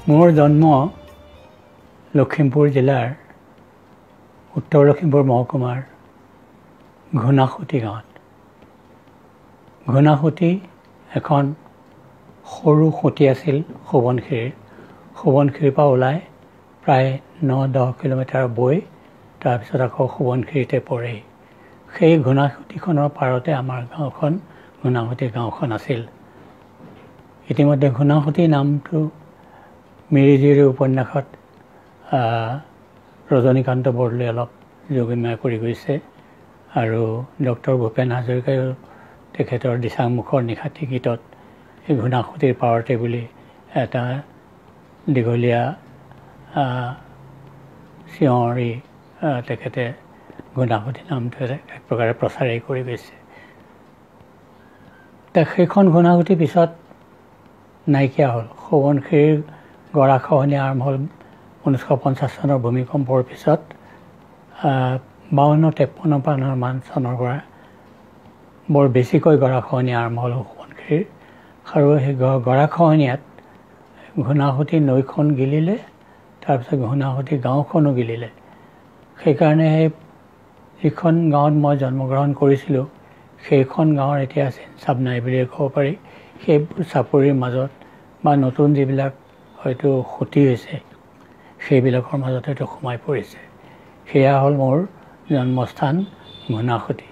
মোৰ জন্ম লখিমপুৰ জিলাৰ উত্তৰ লখিমপুৰ মহকুমাৰ ঘোনাসুতি গাঁৱত। ঘোনাসুতি এখন সৰু সুঁতি আছিল সোৱণশিৰিৰ পৰা ওলাই প্ৰায় 9-10 কিলোমিটাৰ বৈ তাৰপিছত আকৌ সোৱণশিৰিতে পৰে। সেই ঘোনাসুতিখনৰ পাৰতে আমাৰ গাঁওখন ঘোনাসুতি গাঁওখন আছিল। ইতিমধ্যে ঘোনাসুতি নামটো মিৰিজীয়ৰী উপন্যাসত ৰজনীকান্ত বৰদলৈয়ে অলপ যোগীময় কৰি গৈছে আৰু ডক্টৰ ভূপেন হাজৰিকায়ো তেখেতৰ দিচাংমুখৰ নিশাটি গীতত এই ঘোনাসুতিৰ পাৰতে বুলি এটা দীঘলীয়া চিঞৰি তেখেতে ঘোনাসুতি নামটো এক প্ৰকাৰে প্ৰচাৰেই কৰি গৈছে। সেইখন ঘোনাসুতি পিছত নাইকিয়া হ'ল। সোৱণশিৰিৰ গৰাখহনীয়া আৰম্ভ হ'ল 1950 চনৰ ভূমিকম্পৰ পিছত। 52-53 চনৰ পৰা বৰ বেছিকৈ গৰাখহনীয়া আৰম্ভ হ'ল সোৱণশিৰিৰ আৰু সেই গৰাখহনীয়াত ঘোনাসুতি নৈখন গিলিলে, তাৰপিছত ঘোনাসুতি গাঁওখনো গিলিলে। সেইকাৰণে সেই যিখন গাঁৱত মই জন্মগ্ৰহণ কৰিছিলোঁ সেইখন গাঁৱৰ এতিয়া চাপ নাই বুলিয়ে ক'ব পাৰি। সেইবোৰ চাপৰিৰ মাজত বা নতুন যিবিলাক হয়তো সুঁতি হৈছে সেইবিলাকৰ মাজত হয়তো সোমাই পৰিছে। সেয়া হ'ল মোৰ জন্মস্থান ঘোনাসুতি।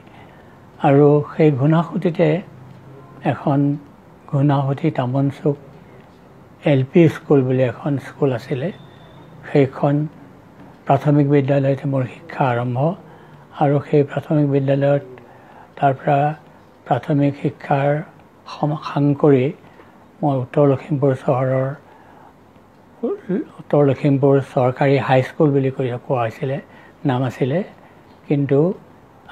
আৰু সেই ঘোনাসুতিতে এখন ঘোনাসুতি তামনচুক LP স্কুল বুলি এখন স্কুল আছিলে। সেইখন প্ৰাথমিক বিদ্যালয়তে মোৰ শিক্ষা আৰম্ভ আৰু সেই প্ৰাথমিক বিদ্যালয়ত তাৰপৰা প্ৰাথমিক শিক্ষাৰ সাং কৰি মই উত্তৰ লখিমপুৰ চৰকাৰী হাইস্কুল বুলি কোৱা হৈছিলে, নাম আছিলে, কিন্তু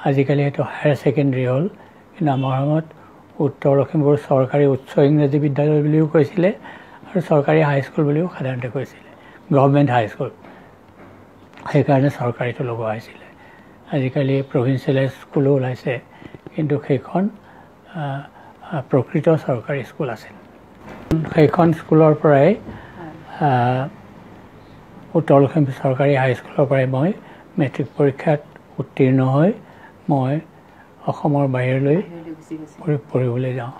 আজিকালি সেইটো হায়াৰ ছেকেণ্ডেৰী হ'ল। কিন্তু আমাৰ সময়ত উত্তৰ লখিমপুৰ চৰকাৰী উচ্চ ইংৰাজী বিদ্যালয় বুলিও কৈছিলে আৰু চৰকাৰী হাইস্কুল বুলিও সাধাৰণতে কৈছিলে, গভৰ্ণমেণ্ট হাইস্কুল। সেইকাৰণে চৰকাৰীটো লগোৱা হৈছিলে। আজিকালি প্ৰভিঞ্চিয়েলাইজ স্কুলো ওলাইছে, কিন্তু সেইখন প্ৰকৃত চৰকাৰী স্কুল আছিল। সেইখন স্কুলৰ পৰাই উত্তৰ লখিমপুৰ চৰকাৰী হাইস্কুলৰ পৰাই মই মেট্ৰিক পৰীক্ষাত উত্তীৰ্ণ হৈ মই অসমৰ বাহিৰলৈ পঢ়িবলৈ যাওঁ।